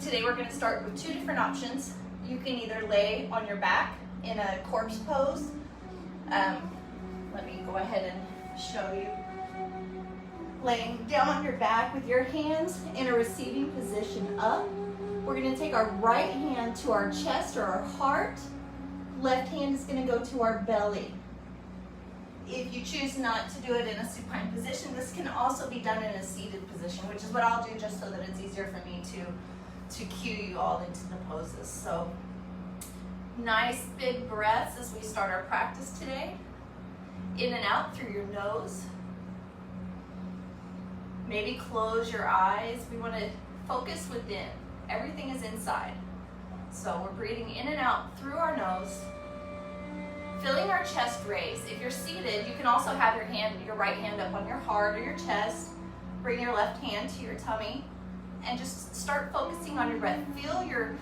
Today we're going to start with two different options. You can either lay on your back in a corpse pose. Let me go ahead and show you. Laying down on your back with your hands in a receiving position up. We're going to take our right hand to our chest or our heart. Left hand is going to go to our belly. If you choose not to do it in a supine position, this can also be done in a seated position, which is what I'll do just so that it's easier for me to cue you all into the poses. So nice big breaths as we start our practice today. In and out through your nose. Maybe close your eyes. We want to focus within. Everything is inside. So we're breathing in and out through our nose. Filling our chest raised. If you're seated, you can also have your right hand up on your heart or your chest. Bring your left hand to your tummy and just start focusing on your breath. Feel your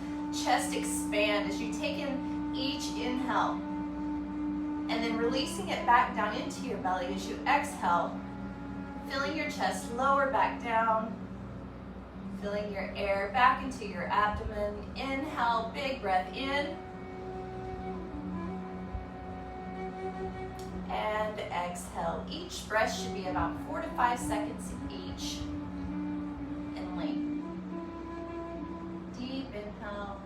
chest expand as you take in each inhale and then releasing it back down into your belly as you exhale. Filling your chest lower back down. Filling your air back into your abdomen. Inhale, big breath in. And exhale. Each breath should be about 4 to 5 seconds each in length. Deep inhale.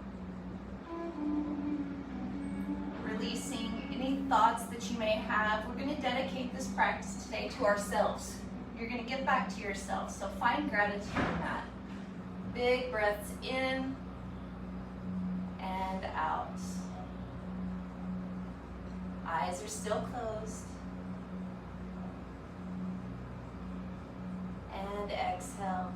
Releasing any thoughts that you may have. We're going to dedicate this practice today to ourselves. You're going to get back to yourself. So find gratitude in that. Big breaths in and out. Eyes are still closed. And exhale.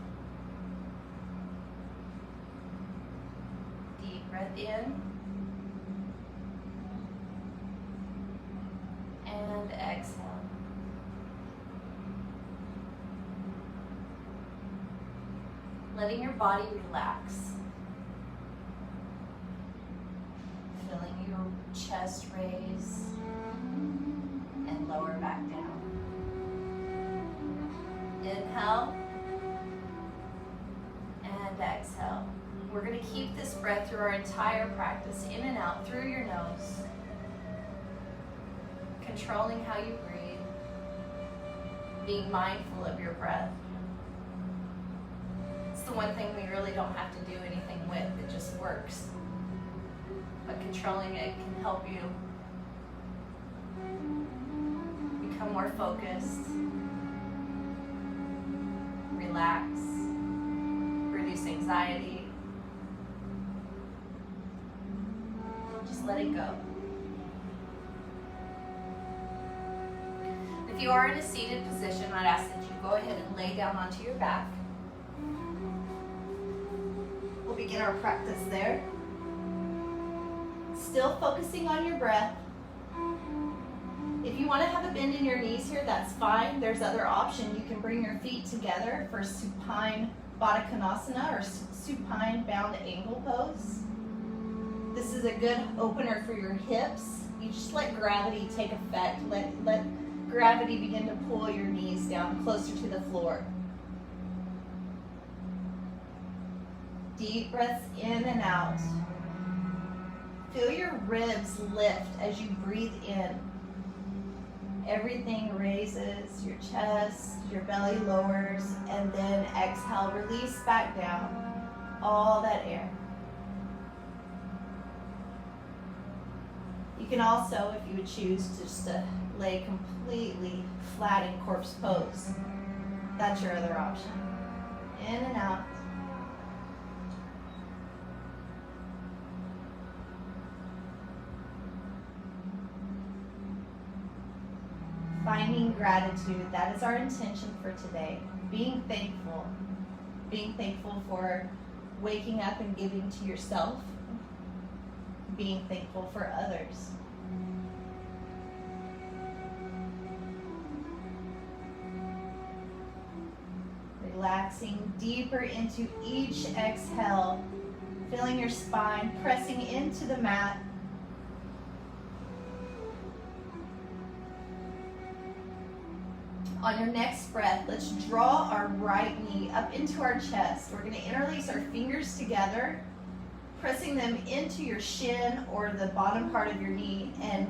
Deep breath in. And exhale. Letting your body relax. Feeling your chest raise and lower back down. Inhale and exhale. We're going to keep this breath through our entire practice, in and out through your nose. Controlling how you breathe. Being mindful of your breath. It's the one thing we really don't have to do anything with. It just works. But controlling it can help you become more focused, relax, reduce anxiety. Just let it go. If you are in a seated position, I'd ask that you go ahead and lay down onto your back. We'll begin our practice there. Still focusing on your breath. If you want to have a bend in your knees here, that's fine. There's other option. You can bring your feet together for supine Baddha Konasana or supine bound angle pose. This is a good opener for your hips. You just let gravity take effect. Let gravity begin to pull your knees down closer to the floor. Deep breaths in and out. Feel your ribs lift as you breathe in. Everything raises, your chest, your belly lowers, and then exhale, release back down all that air. You can also, if you would choose, just to lay completely flat in corpse pose. That's your other option. In and out. Finding gratitude, that is our intention for today. Being thankful for waking up and giving to yourself, being thankful for others. Relaxing deeper into each exhale, feeling your spine pressing into the mat. On your next breath, let's draw our right knee up into our chest. We're going to interlace our fingers together, pressing them into your shin or the bottom part of your knee, and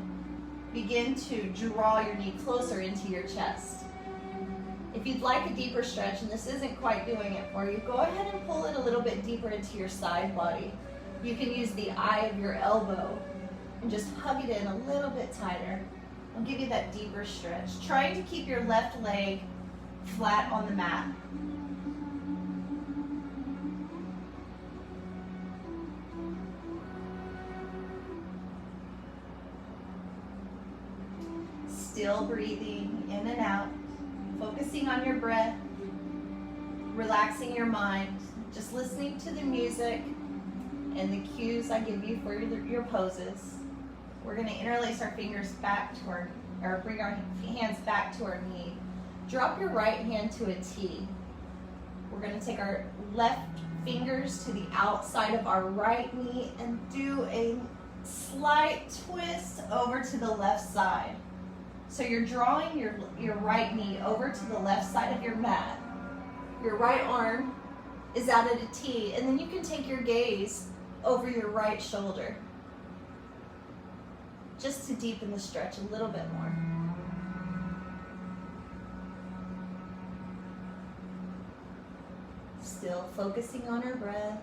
begin to draw your knee closer into your chest. If you'd like a deeper stretch and this isn't quite doing it for you, go ahead and pull it a little bit deeper into your side body. You can use the eye of your elbow and just hug it in a little bit tighter. I'll give you that deeper stretch. Trying to keep your left leg flat on the mat. Still breathing in and out, focusing on your breath, relaxing your mind, just listening to the music and the cues I give you for your poses. We're going to interlace our fingers back to or bring our hands back to our knee. Drop your right hand to a T. We're going to take our left fingers to the outside of our right knee and do a slight twist over to the left side. So you're drawing your right knee over to the left side of your mat. Your right arm is out at a T, and then you can take your gaze over your right shoulder, just to deepen the stretch a little bit more. Still focusing on our breath.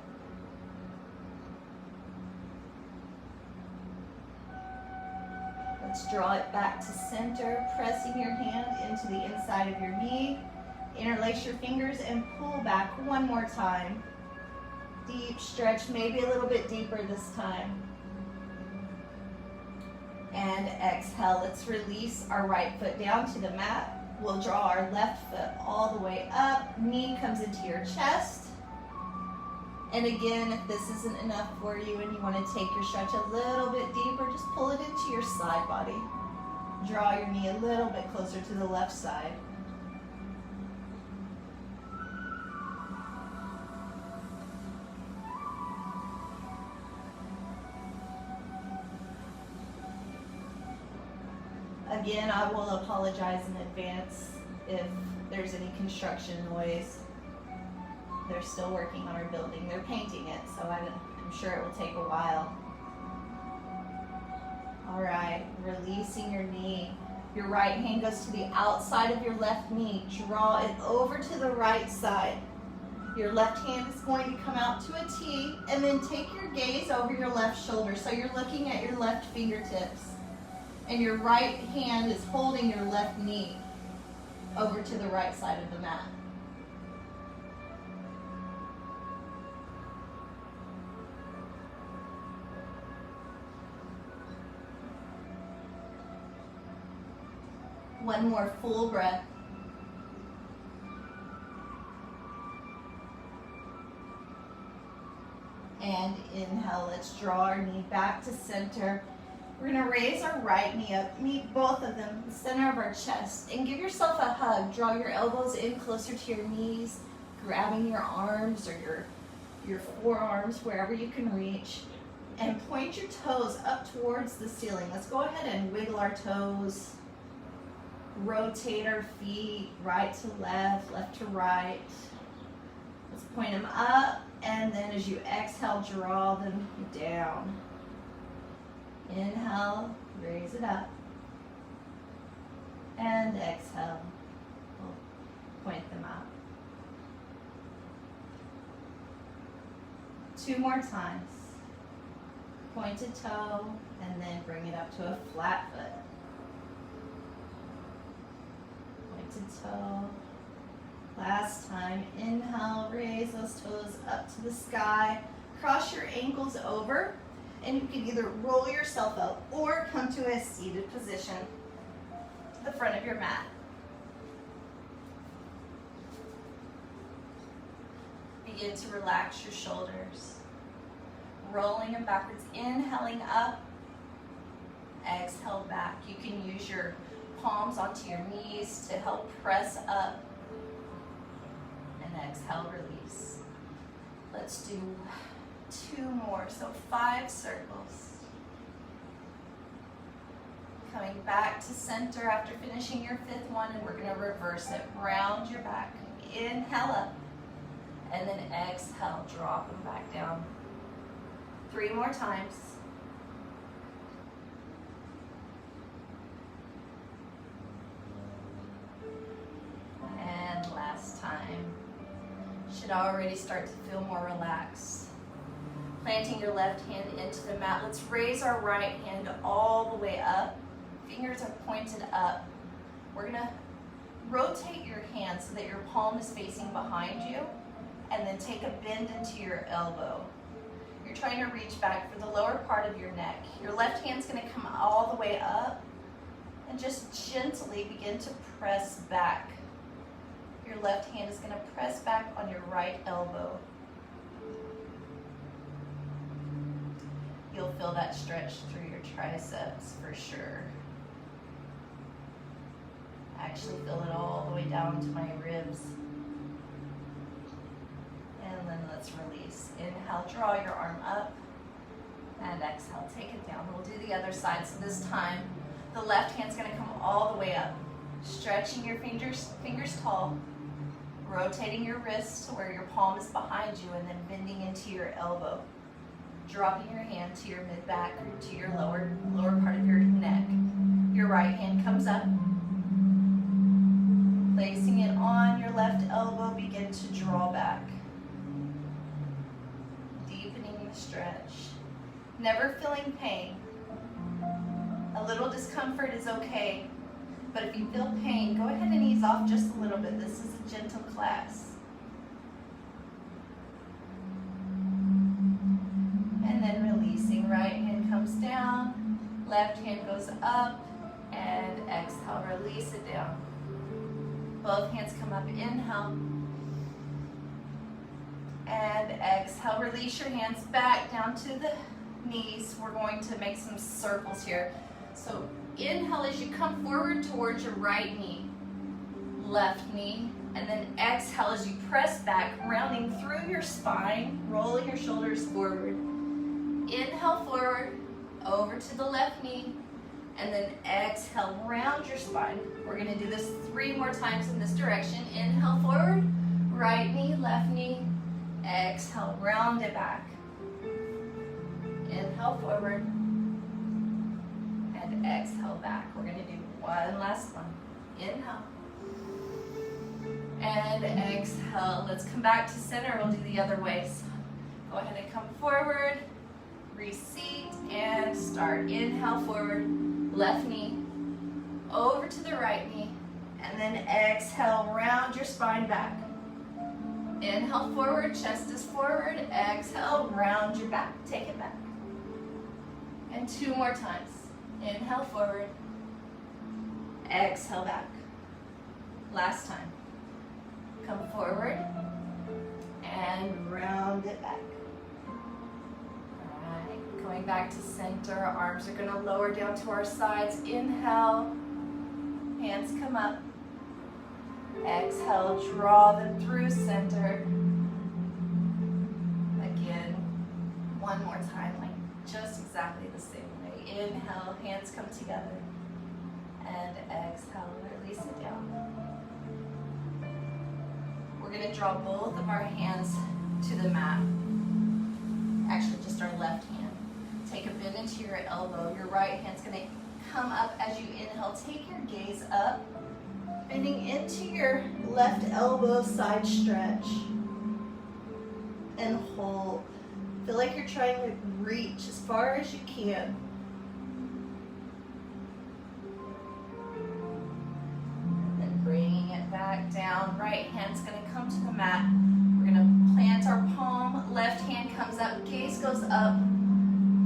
Let's draw it back to center, pressing your hand into the inside of your knee. Interlace your fingers and pull back one more time. Deep stretch, maybe a little bit deeper this time. And exhale, let's release our right foot down to the mat. We'll draw our left foot all the way up. Knee comes into your chest. And again, if this isn't enough for you and you want to take your stretch a little bit deeper, just pull it into your side body. Draw your knee a little bit closer to the left side. Again, I will apologize in advance if there's any construction noise. They're still working on our building. They're painting it, so I'm sure it will take a while. All right, releasing your knee. Your right hand goes to the outside of your left knee. Draw it over to the right side. Your left hand is going to come out to a T, and then take your gaze over your left shoulder. So you're looking at your left fingertips, and your right hand is holding your left knee over to the right side of the mat. One more full breath. And inhale, let's draw our knee back to center. We're gonna raise our right knee up, meet both of them, the center of our chest, and give yourself a hug. Draw your elbows in closer to your knees, grabbing your arms or your forearms, wherever you can reach, and point your toes up towards the ceiling. Let's go ahead and wiggle our toes. Rotate our feet right to left, left to right. Let's point them up, and then as you exhale, draw them down. Inhale, raise it up. And exhale, point them up. 2 more times. Pointed toe, and then bring it up to a flat foot. Pointed toe. Last time, inhale, raise those toes up to the sky. Cross your ankles over, and you can either roll yourself up or come to a seated position to the front of your mat. Begin to relax your shoulders. Rolling them backwards, inhaling up, exhale back. You can use your palms onto your knees to help press up, and exhale, release. Let's do 2 more, so 5 circles. coming back to center after finishing your 5th one, and we're gonna reverse it. Round your back. Inhale up, and then exhale, drop them back down. 3 more times. And last time. Should already start to feel more relaxed. Planting your left hand into the mat. Let's raise our right hand all the way up. Fingers are pointed up. We're gonna rotate your hand so that your palm is facing behind you, and then take a bend into your elbow. You're trying to reach back for the lower part of your neck. Your left hand's gonna come all the way up, and just gently begin to press back. Your left hand is gonna press back on your right elbow. You'll feel that stretch through your triceps for sure. I actually feel it all the way down to my ribs. And then let's release. Inhale, draw your arm up. And exhale, take it down. We'll do the other side. So this time, the left hand's gonna come all the way up. Stretching your fingers tall. Rotating your wrist to where your palm is behind you, and then bending into your elbow. Dropping your hand to your mid-back or to your lower part of your neck. Your right hand comes up. Placing it on your left elbow, begin to draw back. Deepening the stretch. Never feeling pain. A little discomfort is okay, but if you feel pain, go ahead and ease off just a little bit. This is a gentle class. And then releasing, right hand comes down, left hand goes up, and exhale, release it down. Both hands come up, inhale, and exhale. Release your hands back down to the knees. We're going to make some circles here. So inhale as you come forward towards your right knee, left knee, and then exhale as you press back, rounding through your spine, rolling your shoulders forward. Inhale forward, over to the left knee, and then exhale, round your spine. We're gonna do this 3 more times in this direction. Inhale forward, right knee, left knee, exhale, round it back. Inhale forward, and exhale back. We're gonna do one last one. Inhale, and exhale. Let's come back to center. We'll do the other way. So go ahead and come forward, reseat, and start. Inhale forward, left knee, over to the right knee, and then exhale, round your spine back. Inhale forward, chest is forward, exhale, round your back, take it back. And 2 more times. Inhale forward, exhale back. Last time. Come forward, and round it back. Going back to center, arms are going to lower down to our sides. Inhale, hands come up. Exhale, draw them through center. Again, one more time, like just exactly the same way. Inhale, hands come together. And exhale, release it down. We're going to draw both of our hands to the mat. Actually, just our left hand. Take a bend into your elbow. Your right hand's going to come up as you inhale. Take your gaze up, bending into your left elbow, side stretch, and hold. Feel like you're trying to reach as far as you can. And then bringing it back down. Right hand's going to come to the mat. We're going to plant our palm. Left hand comes up, gaze goes up.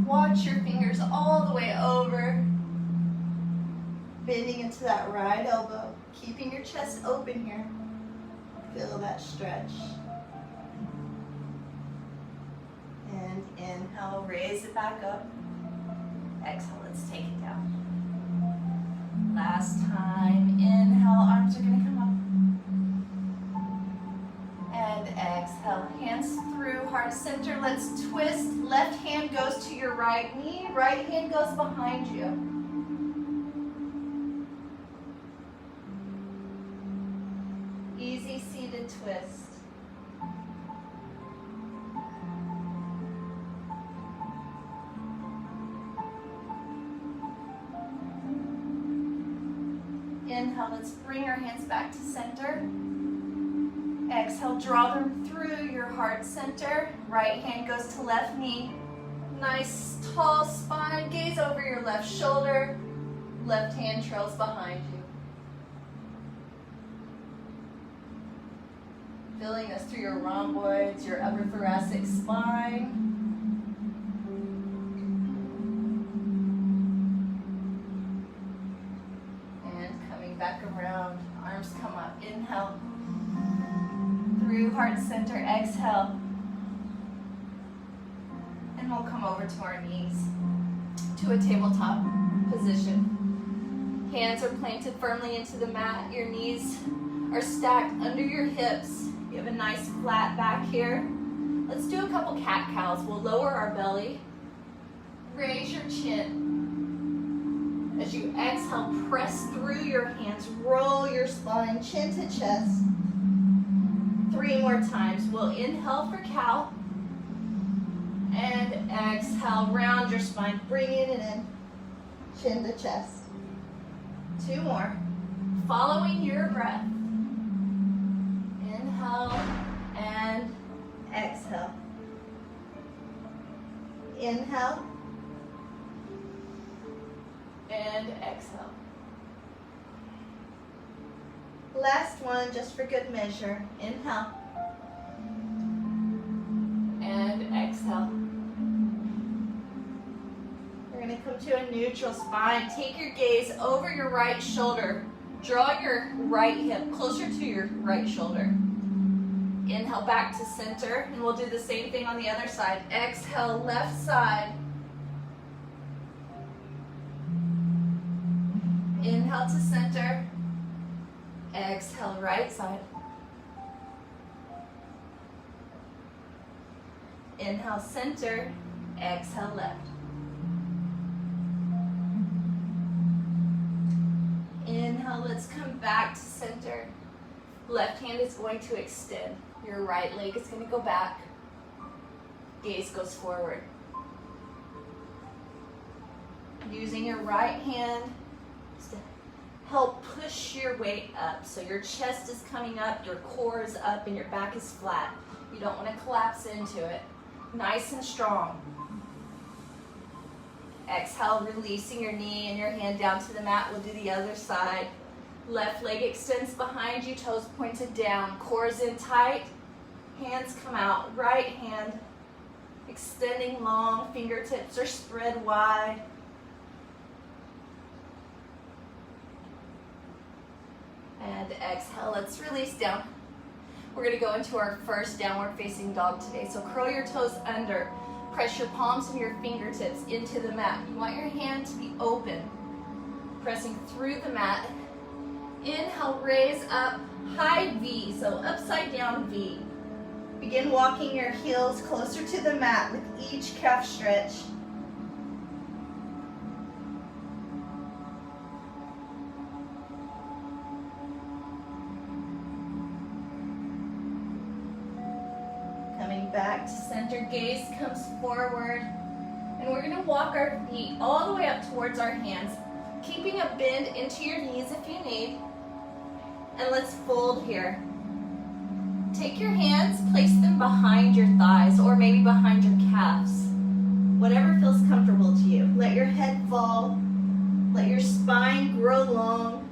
Watch your fingers all the way over, bending into that right elbow, keeping your chest open here. Feel that stretch. And inhale, raise it back up. Exhale, let's take it down. Last time, inhale, arms are gonna come up. And exhale, hands through, heart center. Let's twist. Left hand goes to your right knee. Right hand goes behind you. twist. Inhale, let's bring our hands back to center. Exhale, draw them through your heart center. Right hand goes to left knee. Nice tall spine, gaze over your left shoulder. Left hand trails behind you. Feeling this through your rhomboids, your upper thoracic spine. And coming back around, arms come up. Inhale. Through heart center, exhale. And we'll come over to our knees to a tabletop position. Hands are planted firmly into the mat. Your knees are stacked under your hips. You have a nice flat back here. Let's do a couple cat-cows. We'll lower our belly. Raise your chin. As you exhale, press through your hands. Roll your spine, chin to chest. 3 more times. We'll inhale for cow. And exhale, round your spine. Bring it in. Chin to chest. 2 more. Following your breath. Inhale and exhale. Inhale and exhale. Last one, just for good measure. Inhale and exhale. We're going to come to a neutral spine. Take your gaze over your right shoulder. Draw your right hip closer to your right shoulder. Inhale back to center, and we'll do the same thing on the other side. Exhale, left side. Inhale to center. Exhale, right side. Inhale, center. Exhale, left. Inhale, let's come back to center. Left hand is going to extend. Your right leg is going to go back. Gaze goes forward. Using your right hand to help push your weight up. So your chest is coming up, your core is up, and your back is flat. You don't want to collapse into it. Nice and strong. Exhale, releasing your knee and your hand down to the mat. We'll do the other side. Left leg extends behind you, toes pointed down. Core is in tight. Hands come out. Right hand extending long. Fingertips are spread wide. And exhale. Let's release down. We're going to go into our first downward facing dog today. So curl your toes under. Press your palms and your fingertips into the mat. You want your hand to be open, pressing through the mat. Inhale, raise up, high V, so upside down V. Begin walking your heels closer to the mat with each calf stretch. Coming back to center, gaze comes forward. And we're gonna walk our feet all the way up towards our hands, keeping a bend into your knees if you need. And let's fold here. Take your hands, place them behind your thighs or maybe behind your calves. Whatever feels comfortable to you. Let your head fall. Let your spine grow long.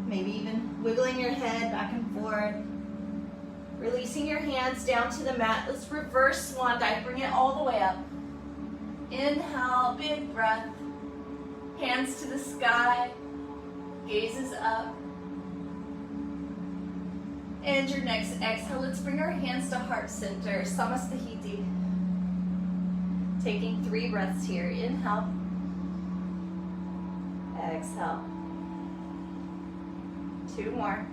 Maybe even wiggling your head back and forth. Releasing your hands down to the mat. Let's reverse swan dive. Bring it all the way up. Inhale, big breath. Hands to the sky. Gazes up. And your next exhale, let's bring our hands to heart center, Samastahiti. Taking 3 breaths here. Inhale. Exhale. 2 more.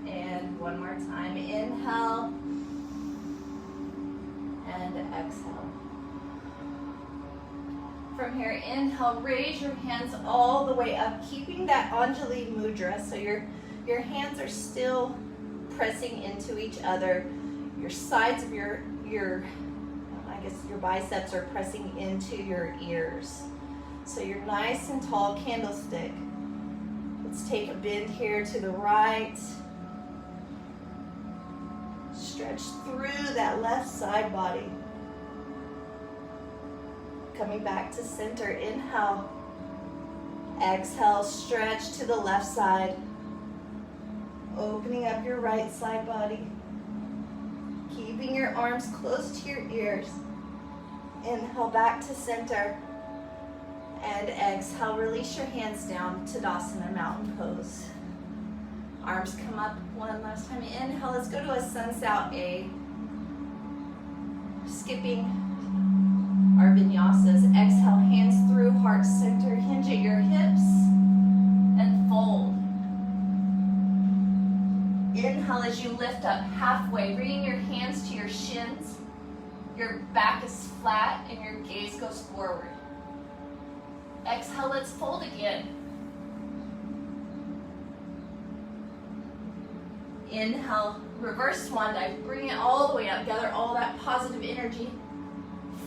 And 1 more time. Inhale. And exhale. from here. Inhale, raise your hands all the way up, keeping that Anjali Mudra. So your hands are still pressing into each other. Your sides of your biceps are pressing into your ears. So you're nice and tall, candlestick. Let's take a bend here to the right. Stretch through that left side body. Coming back to center, inhale. Exhale, stretch to the left side. Opening up your right side body. Keeping your arms close to your ears. Inhale back to center. And exhale, release your hands down to Tadasana, mountain pose. Arms come up one last time. Inhale, let's go to a Sun Out A. Skipping our vinyasas. Exhale, hands through, heart center. Hinge at your hips and fold. Inhale as you lift up halfway, bringing your hands to your shins. Your back is flat and your gaze goes forward. Exhale, let's fold again. Inhale, reverse swan dive. Bring it all the way up. Gather all that positive energy.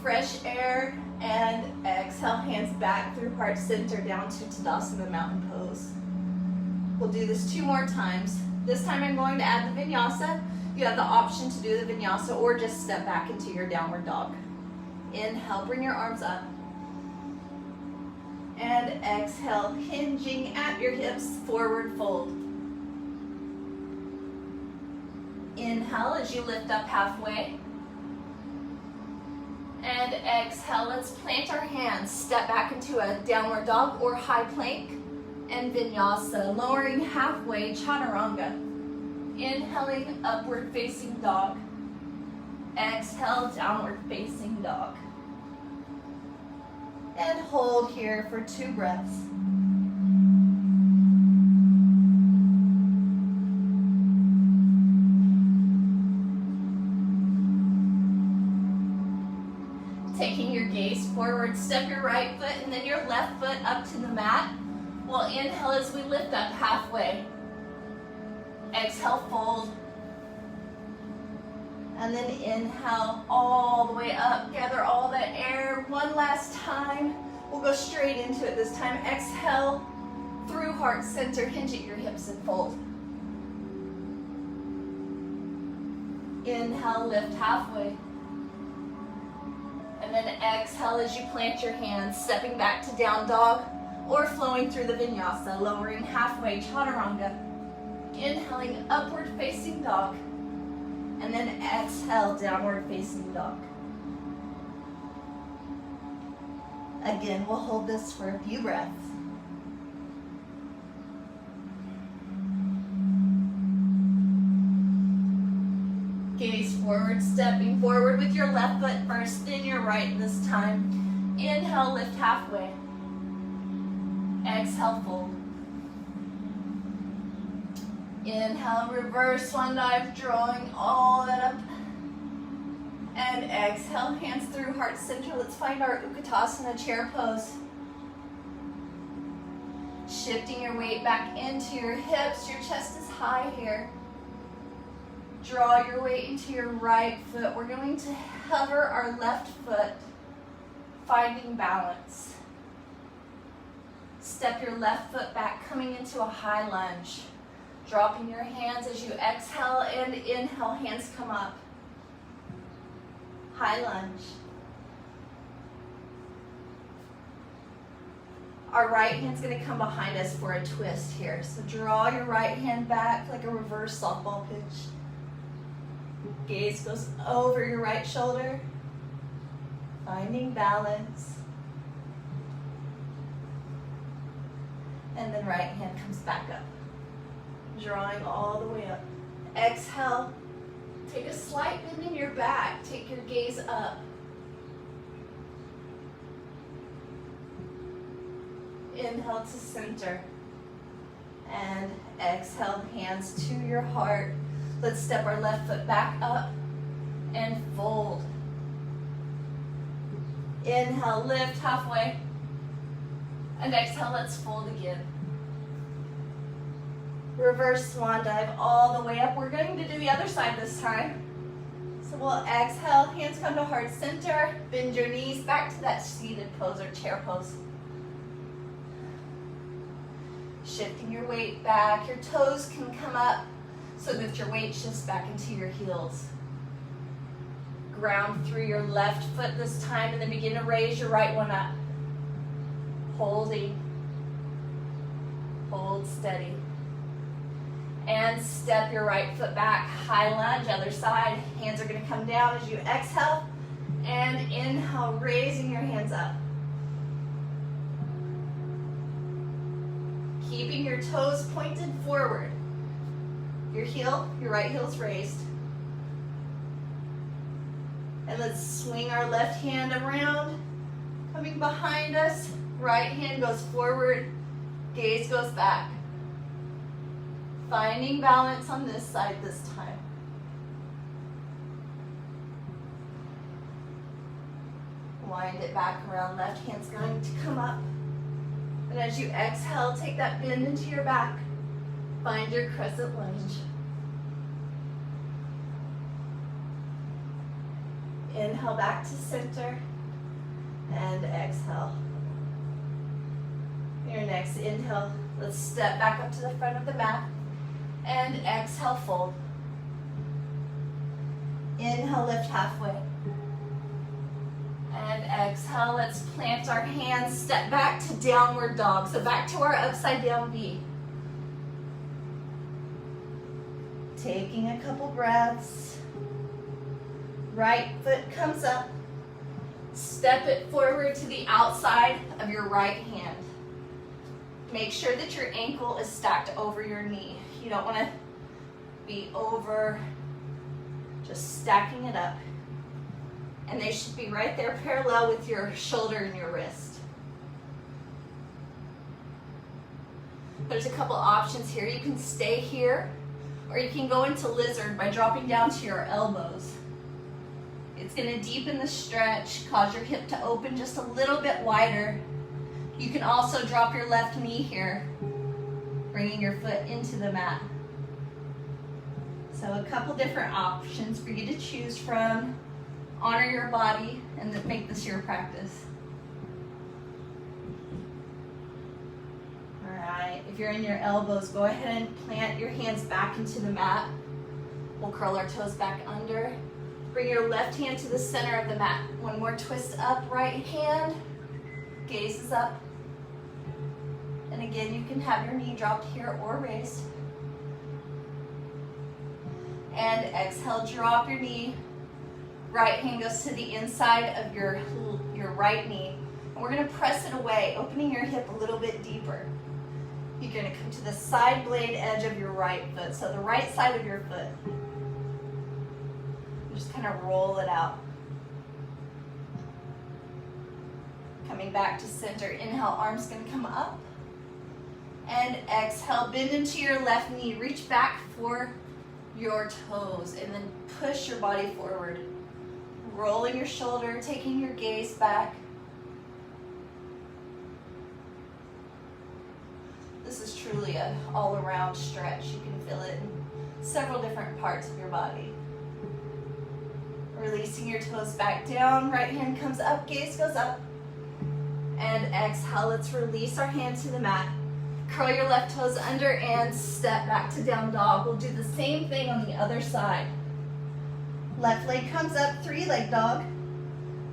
Fresh air. And exhale, hands back through heart center down to Tadasana, mountain pose. We'll do this 2 more times. This time I'm going to add the vinyasa. You have the option to do the vinyasa or just step back into your downward dog. Inhale, bring your arms up. And exhale, hinging at your hips, forward fold. Inhale as you lift up halfway. And exhale, let's plant our hands. Step back into a downward dog or high plank and vinyasa. Lowering halfway, chaturanga. Inhaling, upward facing dog. Exhale, downward facing dog. And hold here for 2 breaths. Taking your gaze forward, step your right foot and then your left foot up to the mat. We'll inhale as we lift up halfway. Exhale, fold. And then inhale all the way up. Gather all that air. One last time. We'll go straight into it this time. Exhale through heart center. Hinge at your hips and fold. Inhale, lift halfway. And then exhale as you plant your hands, stepping back to down dog or flowing through the vinyasa, lowering halfway, chaturanga. Inhaling, upward facing dog. And then exhale, downward facing dog. Again, we'll hold this for a few breaths. Gaze forward, stepping forward with your left foot first, then your right this time. Inhale, lift halfway. Exhale, fold. Inhale, reverse swan dive, drawing all that up. And exhale, hands through heart center. Let's find our Utkatasana chair pose. Shifting your weight back into your hips. Your chest is high here. Draw your weight into your right foot. We're going to hover our left foot, finding balance. Step your left foot back, coming into a high lunge. Dropping your hands as you exhale and inhale, hands come up. High lunge. Our right hand's gonna come behind us for a twist here. So draw your right hand back like a reverse softball pitch. Gaze goes over your right shoulder. Finding balance. And then right hand comes back up. Drawing all the way up. Exhale. Take a slight bend in your back. Take your gaze up. Inhale to center. And exhale, hands to your heart. Let's step our left foot back up and fold. Inhale, lift halfway. And exhale, let's fold again. Reverse swan dive all the way up. We're going to do the other side this time. So we'll exhale, hands come to heart center, bend your knees back to that seated pose or chair pose. Shifting your weight back, your toes can come up so that your weight shifts back into your heels. Ground through your left foot this time and then begin to raise your right one up. Holding, hold steady. And step your right foot back, high lunge, other side. Hands are gonna come down as you exhale. And inhale, raising your hands up. Keeping your toes pointed forward. Your right heel's raised. And let's swing our left hand around, coming behind us. Right hand goes forward, gaze goes back. Finding balance on this side this time. Wind it back around, left hand's going to come up. And as you exhale, take that bend into your back. Find your crescent lunge. Inhale back to center and exhale. Your next inhale, let's step back up to the front of the mat and exhale, fold. Inhale, lift halfway. And exhale, let's plant our hands, step back to downward dog. So back to our upside down V. Taking a couple breaths. Right foot comes up. Step it forward to the outside of your right hand. Make sure that your ankle is stacked over your knee. You don't want to be over, just stacking it up. And they should be right there parallel with your shoulder and your wrist. There's a couple options here. You can stay here, or you can go into lizard by dropping down to your elbows. It's going to deepen the stretch, cause your hip to open just a little bit wider. You can also drop your left knee here, bringing your foot into the mat. So a couple different options for you to choose from. Honor your body and make this your practice. All right, if you're in your elbows, go ahead and plant your hands back into the mat. We'll curl our toes back under. Bring your left hand to the center of the mat. One more twist up, right hand. Gaze is up. And again, you can have your knee dropped here or raised. And exhale, drop your knee. Right hand goes to the inside of your right knee. And we're gonna press it away, opening your hip a little bit deeper. You're gonna come to the side blade edge of your right foot, so the right side of your foot. Just kind of roll it out. Coming back to center, inhale, arms gonna come up. And exhale, bend into your left knee, reach back for your toes, and then push your body forward. Rolling your shoulder, taking your gaze back. This is truly an all-around stretch. You can feel it in several different parts of your body. Releasing your toes back down, right hand comes up, gaze goes up. And exhale, let's release our hand to the mat. Curl your left toes under and step back to down dog. We'll do the same thing on the other side. Left leg comes up, three-leg dog.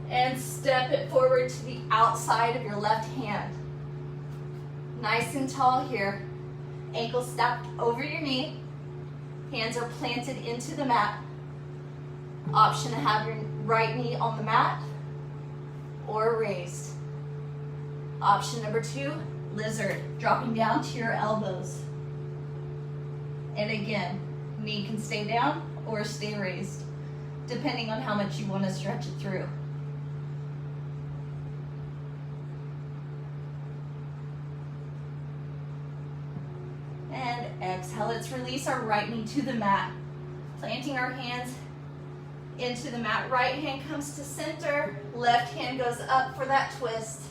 And step it forward to the outside of your left hand. Nice and tall here. Ankle stacked over your knee. Hands are planted into the mat. Option to have your right knee on the mat or raised. Option number 2, lizard, dropping down to your elbows. And again, knee can stay down or stay raised, depending on how much you want to stretch it through. And exhale, let's release our right knee to the mat. Planting our hands into the mat. Right hand comes to center, left hand goes up for that twist.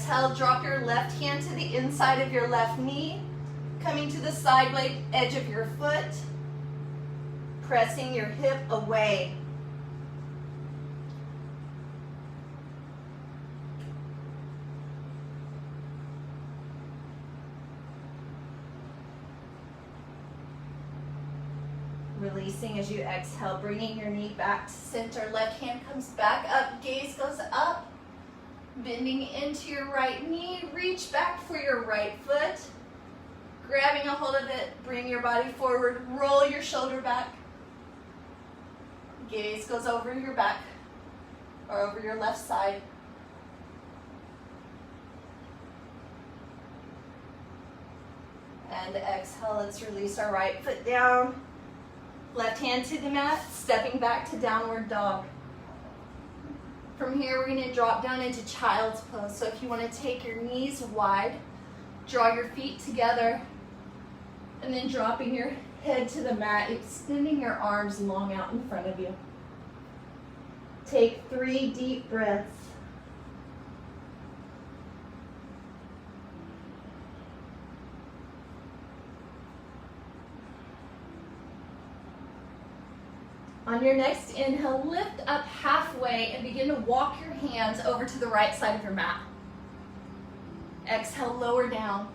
exhale, drop your left hand to the inside of your left knee, coming to the side blade edge of your foot, pressing your hip away. Releasing as you exhale, bringing your knee back to center. Left hand comes back up, gaze goes up. Bending into your right knee, reach back for your right foot. Grabbing a hold of it, bring your body forward, roll your shoulder back. Gaze goes over your back or over your left side. And exhale, let's release our right foot down. Left hand to the mat, stepping back to downward dog. From here, we're going to drop down into child's pose. So if you want to take your knees wide, draw your feet together, and then dropping your head to the mat, extending your arms long out in front of you. Take 3 deep breaths. On your next inhale, lift up halfway and begin to walk your hands over to the right side of your mat. Exhale, lower down.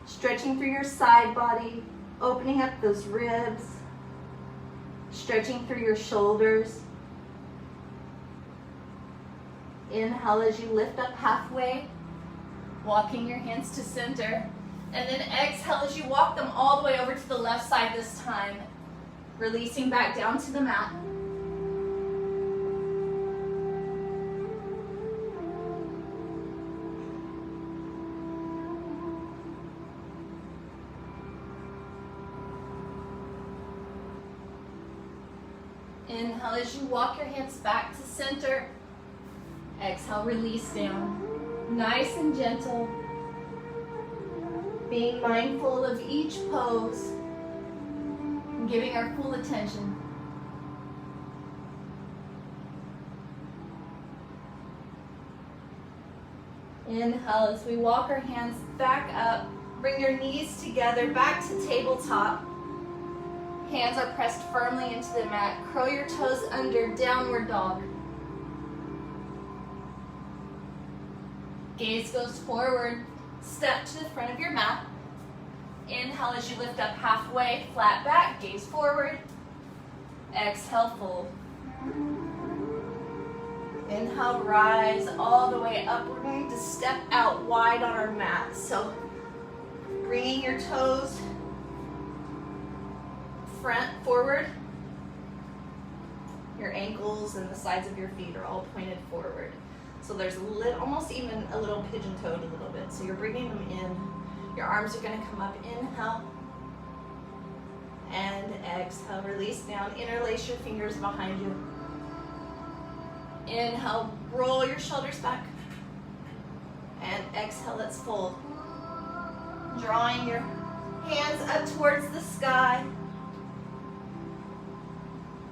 Stretching through your side body, opening up those ribs, stretching through your shoulders. Inhale as you lift up halfway, walking your hands to center. And then exhale as you walk them all the way over to the left side this time. Releasing back down to the mat. Inhale as you walk your hands back to center. Exhale, release down. Nice and gentle. Being mindful of each pose. Giving our full attention. Inhale as we walk our hands back up. Bring your knees together, back to tabletop. Hands are pressed firmly into the mat. Curl your toes under, downward dog. Gaze goes forward. Step to the front of your mat. Inhale as you lift up halfway, flat back, gaze forward. Exhale, fold. Inhale, rise all the way up. We're going to step out wide on our mat. So bringing your toes front, forward. Your ankles and the sides of your feet are all pointed forward. So there's almost even a little pigeon-toed a little bit. So you're bringing them in. Your arms are going to come up. Inhale. And exhale. Release down. Interlace your fingers behind you. Inhale. Roll your shoulders back. And exhale. Let's fold. Drawing your hands up towards the sky.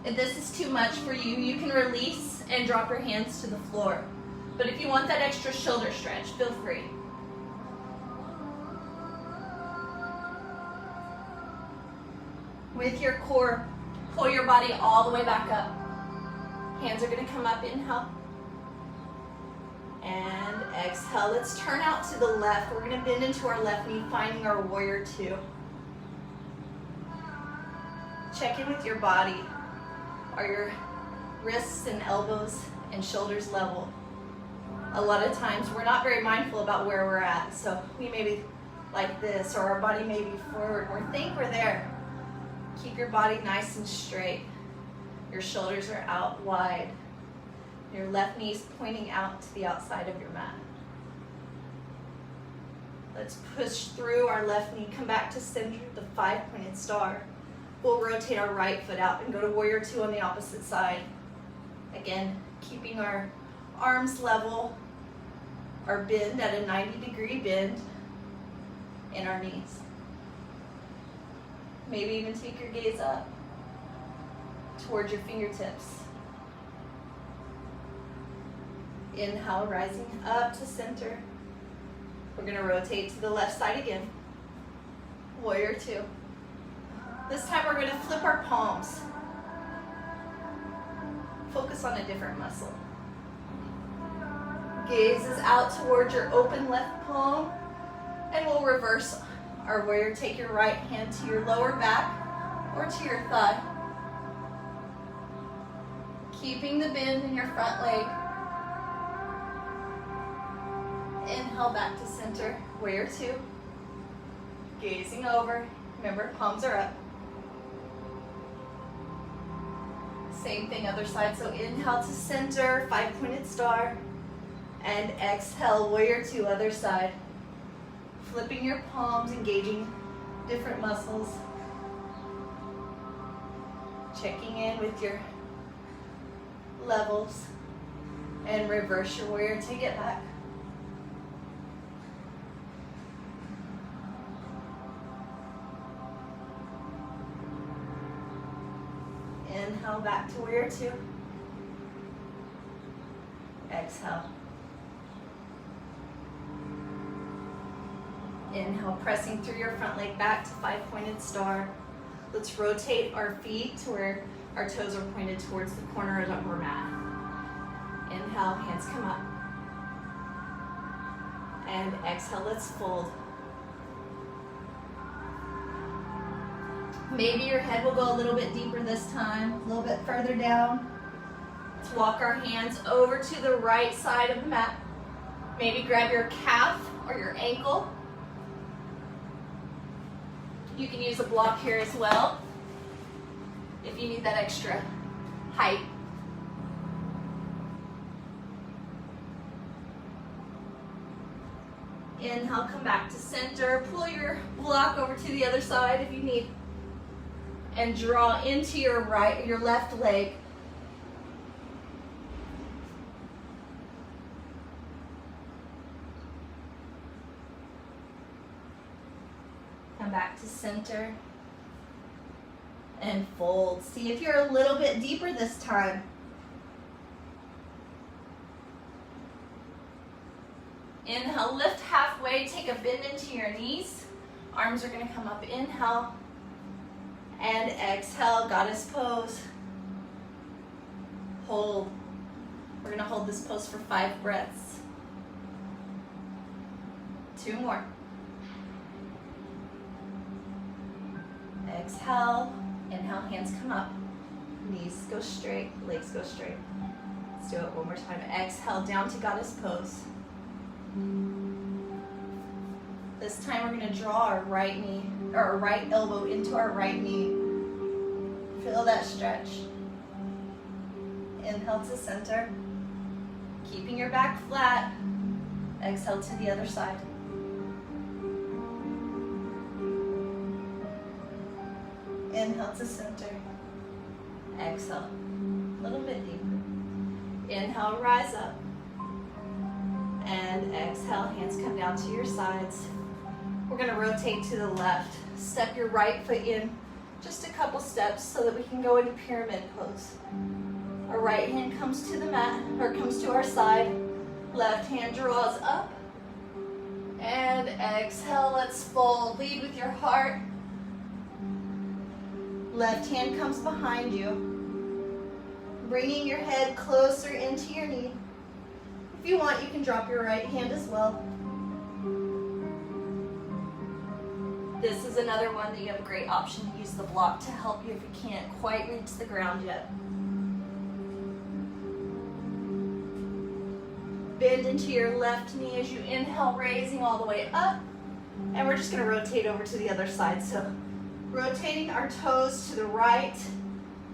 If this is too much for you, you can release and drop your hands to the floor. But if you want that extra shoulder stretch, feel free. With your core, pull your body all the way back up. Hands are going to come up, inhale. And exhale. Let's turn out to the left. We're going to bend into our left knee, finding our warrior two. Check in with your body. Are your wrists and elbows and shoulders level? A lot of times we're not very mindful about where we're at. So we may be like this, or our body may be forward. We think we're there. Keep your body nice and straight. Your shoulders are out wide. Your left knee's pointing out to the outside of your mat. Let's push through our left knee. Come back to center, the 5-pointed star. We'll rotate our right foot out and go to warrior two on the opposite side. Again, keeping our arms level, our bend at a 90-degree bend in our knees. Maybe even take your gaze up towards your fingertips. Inhale, rising up to center. We're gonna rotate to the left side again. Warrior two. This time we're gonna flip our palms. Focus on a different muscle. Gaze is out towards your open left palm, and we'll reverse our warrior. Take your right hand to your lower back or to your thigh. Keeping the bend in your front leg. Inhale back to center, warrior two. Gazing over, remember palms are up. Same thing, other side, so inhale to center, 5-pointed star. And exhale, warrior two, other side. Flipping your palms, engaging different muscles. Checking in with your levels. And reverse your warrior, take it back. Inhale back to warrior two. Exhale. Inhale, pressing through your front leg back to 5-pointed star. Let's rotate our feet to where our toes are pointed towards the corner of our mat. Inhale, hands come up. And exhale, let's fold. Maybe your head will go a little bit deeper this time, a little bit further down. Let's walk our hands over to the right side of the mat. Maybe grab your calf or your ankle. You can use a block here as well if you need that extra height. Inhale, come back to center. Pull your block over to the other side if you need. And draw into your left leg. Come back to center and fold. See if you're a little bit deeper this time. Inhale, lift halfway, take a bend into your knees. Arms are gonna come up, inhale. And exhale, goddess pose. Hold. We're gonna hold this pose for 5 breaths. 2 more. Exhale, inhale, hands come up. Knees go straight, legs go straight. Let's do it one more time. Exhale, down to goddess pose. This time we're gonna draw our right knee, or our right elbow into our right knee. Feel that stretch. Inhale to center. Keeping your back flat. Exhale to the other side. Inhale to center. Exhale. A little bit deeper. Inhale, rise up. And exhale, hands come down to your sides. We're gonna rotate to the left. Step your right foot in just a couple steps so that we can go into pyramid pose. Our right hand comes to the mat, or comes to our side. Left hand draws up. And exhale, let's fold. Lead with your heart. Left hand comes behind you. Bringing your head closer into your knee. If you want, you can drop your right hand as well. This is another one that you have a great option to use the block to help you if you can't quite reach the ground yet. Bend into your left knee as you inhale, raising all the way up. And we're just gonna rotate over to the other side. So rotating our toes to the right,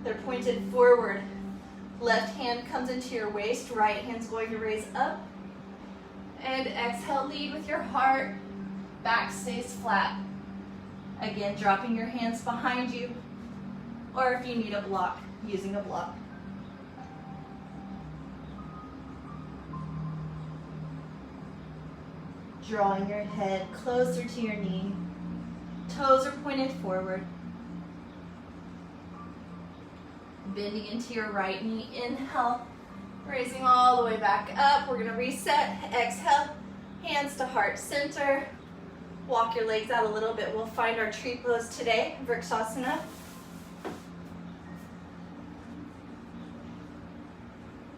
they're pointed forward. Left hand comes into your waist, right hand's going to raise up. And exhale, lead with your heart, back stays flat. Again, dropping your hands behind you, or if you need a block, using a block. Drawing your head closer to your knee. Toes are pointed forward. Bending into your right knee. Inhale, Raising all the way back up. We're gonna reset. Exhale, hands to heart center. Walk your legs out a little bit. We'll find our tree pose today, Vrksasana.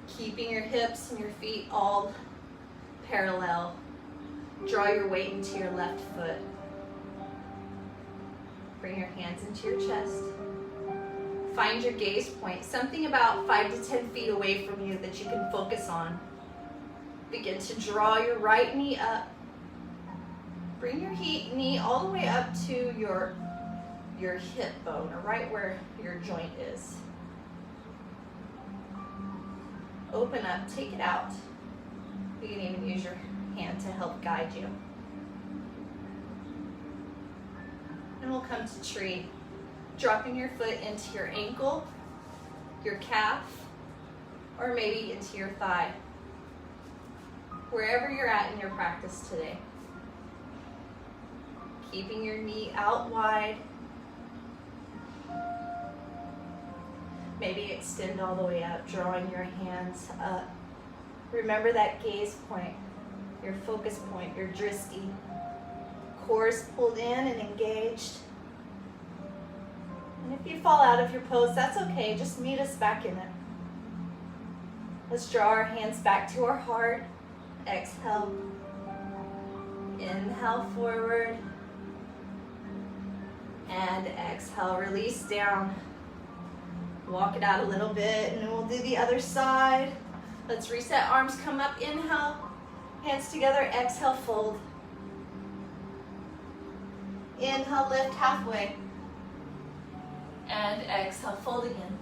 Keeping your hips and your feet all parallel. Draw your weight into your left foot. Bring your hands into your chest. Find your gaze point, something about 5 to 10 feet away from you that you can focus on. Begin to draw your right knee up. Bring your knee all the way up to your hip bone, or right where your joint is. Open up, take it out. You can even use your hand to help guide you. And we'll come to tree. Dropping your foot into your ankle, your calf, or maybe into your thigh. Wherever you're at in your practice today. Keeping your knee out wide. Maybe extend all the way up, drawing your hands up. Remember that gaze point, your focus point, your drishti. Core is pulled in and engaged. And if you fall out of your pose, that's okay. Just meet us back in it. Let's draw our hands back to our heart. Exhale. Inhale forward. And exhale, release down. Walk it out a little bit, and then we'll do the other side. Let's reset, arms come up, inhale. Hands together, exhale, fold. Inhale, lift halfway. And exhale, fold again.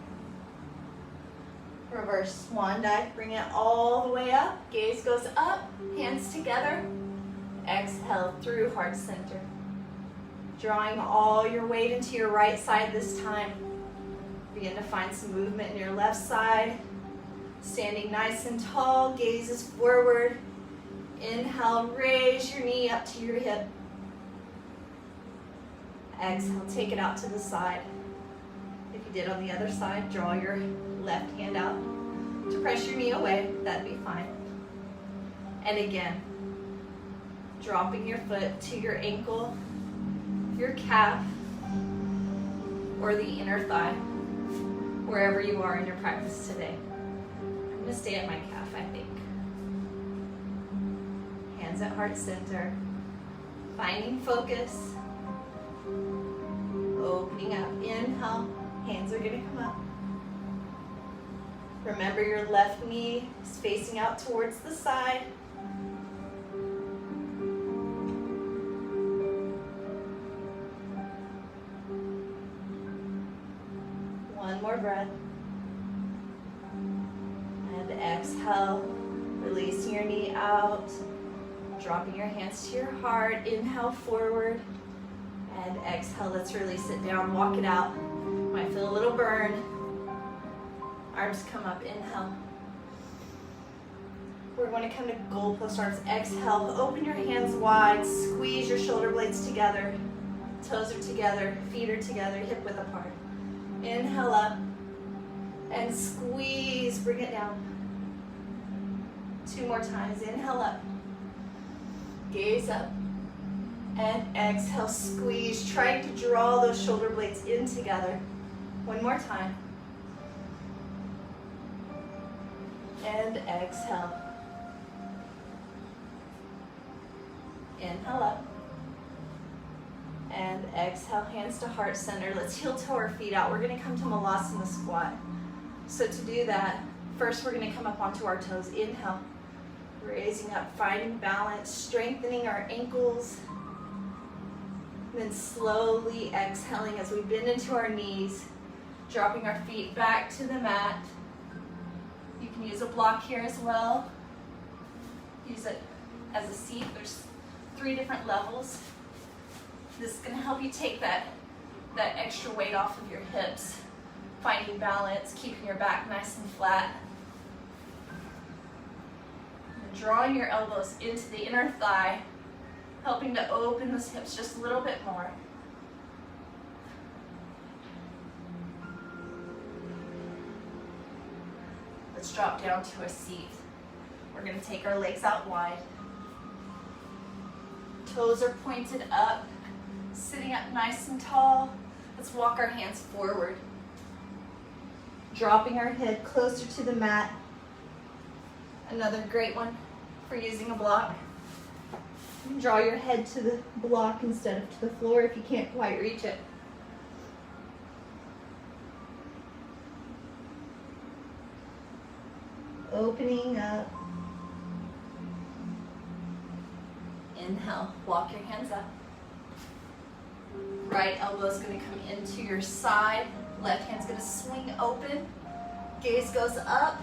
Reverse swan dive, bring it all the way up. Gaze goes up, hands together. Exhale through heart center. Drawing all your weight into your right side this time. Begin to find some movement in your left side. Standing nice and tall, gaze is forward. Inhale, raise your knee up to your hip. Exhale, take it out to the side. If you did on the other side, draw your left hand out to press your knee away. That'd be fine. And again, dropping your foot to your ankle, your calf, or the inner thigh, wherever you are in your practice today. I'm gonna stay at my calf, I think. Hands at heart center, finding focus, opening up, inhale, hands are gonna come up. Remember your left knee is facing out towards the side. One more breath. And exhale, releasing your knee out, dropping your hands to your heart. Inhale forward, and exhale, let's release it down, walk it out. Might feel a little burn. Arms come up, inhale. We're going to come to goalpost arms. Exhale, open your hands wide, squeeze your shoulder blades together. Toes are together, feet are together, hip width apart. Inhale up, and squeeze, bring it down. 2 more times, inhale up, gaze up, and exhale, squeeze, trying to draw those shoulder blades in together. 1 more time. And exhale. Inhale up. And exhale, hands to heart center. Let's heel toe our feet out. We're gonna come to Malasana squat. So to do that, first we're gonna come up onto our toes. Inhale, raising up, finding balance, strengthening our ankles. Then slowly exhaling as we bend into our knees, dropping our feet back to the mat. You can use a block here as well. Use it as a seat. There's 3 different levels. This is going to help you take that extra weight off of your hips, finding balance, keeping your back nice and flat. And drawing your elbows into the inner thigh, helping to open those hips just a little bit more. Let's drop down to a seat. We're gonna take our legs out wide. Toes are pointed up, sitting up nice and tall. Let's walk our hands forward. Dropping our head closer to the mat. Another great one for using a block. Draw your head to the block instead of to the floor if you can't quite reach it. Opening up. Inhale, walk your hands up. Right elbow is going to come into your side. Left hand's going to swing open. Gaze goes up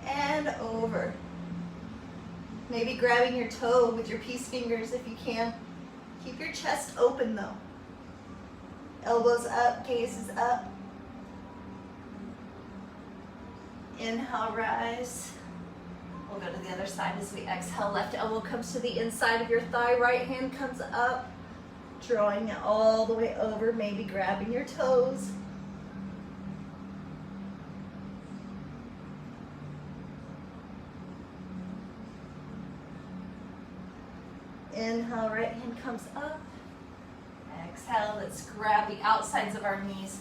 and over. Maybe grabbing your toe with your peace fingers if you can. Keep your chest open though. Elbows up, gaze is up. Inhale, rise. We'll go to the other side as we exhale. Left elbow comes to the inside of your thigh. Right hand comes up, drawing it all the way over, maybe grabbing your toes. Inhale, right hand comes up. Exhale, let's grab the outsides of our knees.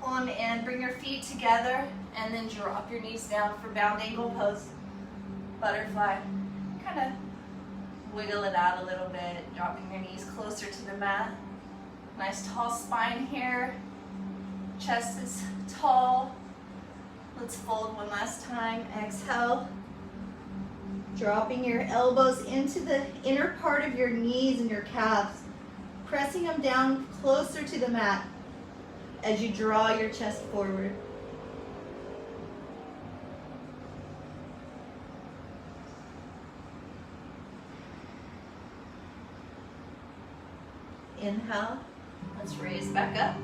On in, bring your feet together, and then drop your knees down for bound ankle pose. Butterfly. Kind of wiggle it out a little bit, dropping your knees closer to the mat. Nice tall spine here. Chest is tall. Let's fold one last time. Exhale. Dropping your elbows into the inner part of your knees and your calves. Pressing them down closer to the mat as you draw your chest forward. Inhale, let's raise back up.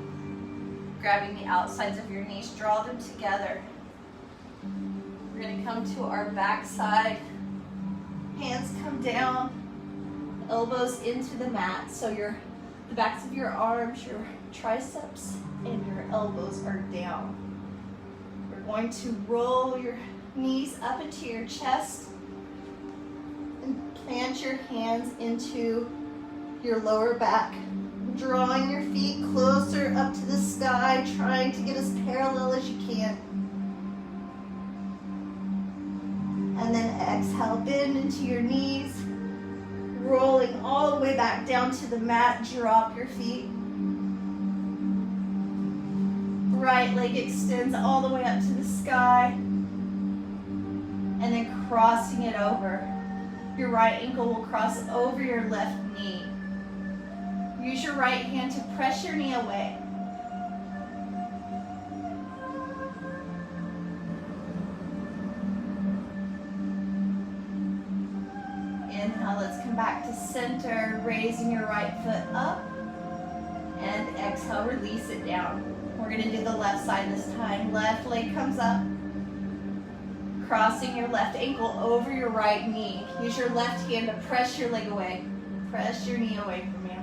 Grabbing the outsides of your knees, draw them together. We're gonna come to our back side. Hands come down, elbows into the mat. So the backs of your arms, your triceps, and your elbows are down. We're going to roll your knees up into your chest and plant your hands into your lower back. Drawing your feet closer up to the sky, trying to get as parallel as you can. And then exhale, bend into your knees, rolling all the way back down to the mat. Drop your feet. Right leg extends all the way up to the sky. And then crossing it over. Your right ankle will cross over your left knee. Use your right hand to press your knee away. Inhale, let's come back to center, raising your right foot up. And exhale, release it down. We're gonna do the left side this time. Left leg comes up. Crossing your left ankle over your right knee. Use your left hand to press your leg away. Press your knee away from you.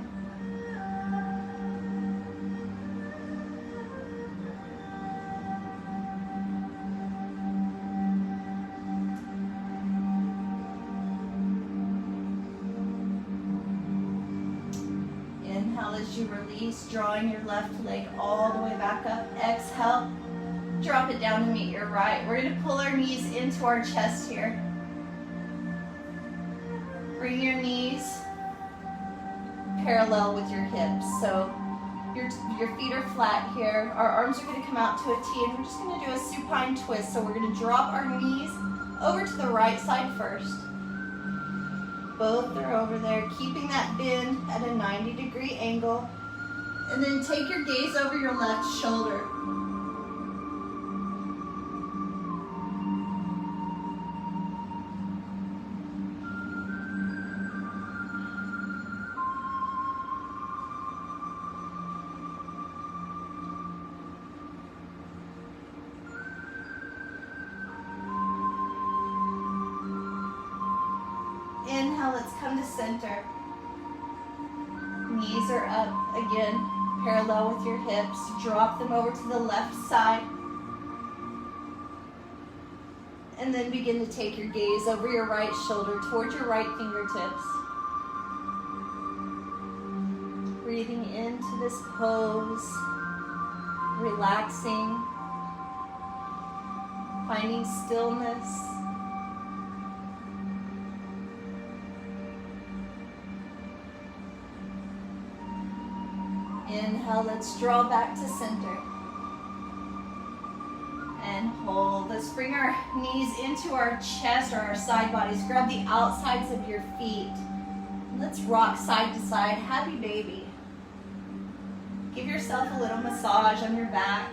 Inhale as you release, drawing your left leg all the way back up. Exhale. Drop it down to meet your right. We're going to pull our knees into our chest here. Bring your knees parallel with your hips. So your feet are flat here. Our arms are going to come out to a T, and we're just going to do a supine twist. So we're going to drop our knees over to the right side first. Both are over there, keeping that bend at a 90-degree angle. And then take your gaze over your left shoulder. Inhale, let's come to center. Knees are up again, parallel with your hips. Drop them over to the left side. And then begin to take your gaze over your right shoulder towards your right fingertips. Breathing into this pose, relaxing, finding stillness. Inhale, let's draw back to center. And hold. Let's bring our knees into our chest or our side bodies. Grab the outsides of your feet. Let's rock side to side. Happy baby. Give yourself a little massage on your back.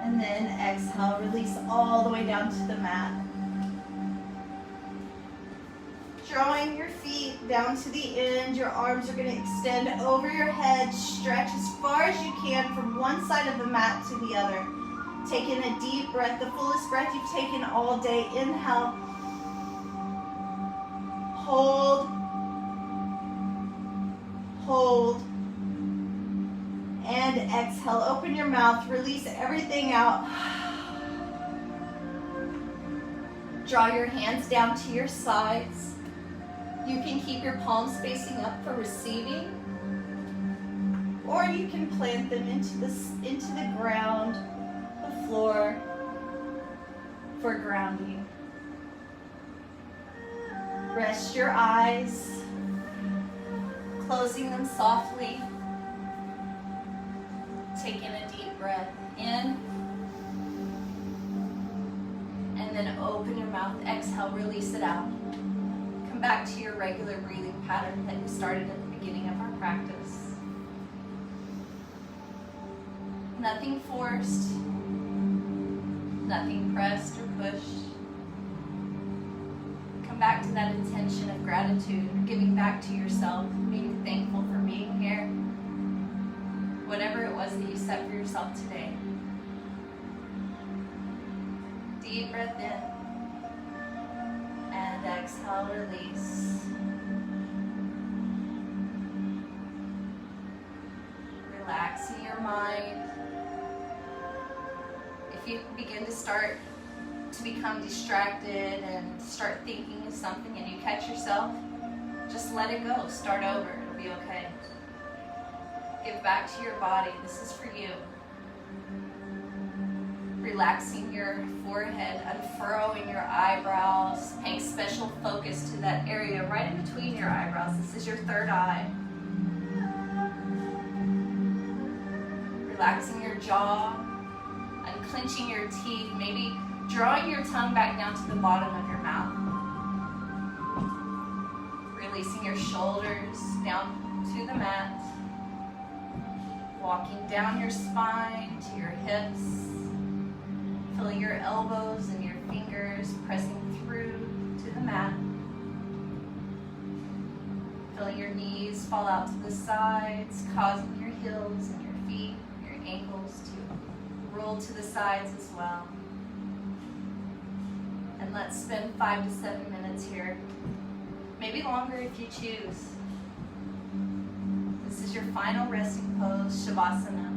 And then exhale, release all the way down to the mat. Drawing your feet down to the end, your arms are going to extend over your head. Stretch as far as you can from one side of the mat to the other. Take in a deep breath, the fullest breath you've taken all day. Inhale. Hold. Hold. And exhale. Open your mouth. Release everything out. Draw your hands down to your sides. You can keep your palms facing up for receiving, or you can plant them into the ground, the floor, for grounding. Rest your eyes, closing them softly. Take in a deep breath in, and then open your mouth. Exhale, release it out. Back to your regular breathing pattern that we started at the beginning of our practice. Nothing forced, nothing pressed or pushed. Come back to that intention of gratitude, giving back to yourself, being thankful for being here. Whatever it was that you set for yourself today. Deep breath in. And exhale, release. Relaxing your mind. If you begin to start to become distracted and start thinking of something and you catch yourself, just let it go. Start over. It'll be okay. Give back to your body. This is for you. Relaxing your forehead, unfurrowing your eyebrows, paying special focus to that area right in between your eyebrows. This is your third eye. Relaxing your jaw, unclenching your teeth, maybe drawing your tongue back down to the bottom of your mouth. Releasing your shoulders down to the mat. Walking down your spine to your hips. Feeling your elbows and your fingers pressing through to the mat. Feeling your knees fall out to the sides, causing your heels and your feet, your ankles to roll to the sides as well. And let's spend 5 to 7 minutes here. Maybe longer if you choose. This is your final resting pose, Shavasana.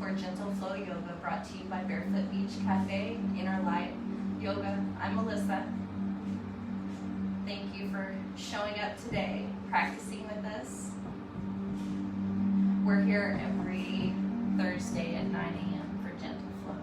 For Gentle Flow Yoga, brought to you by Barefoot Beach Cafe, Inner Light Yoga. I'm Melissa. Thank you for showing up today, practicing with us. We're here every Thursday at 9 a.m. for Gentle Flow.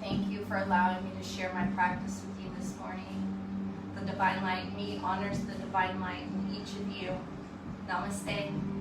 Thank you for allowing me to share my practice with you this morning. The Divine Light in me honors the Divine Light in each of you. Namaste.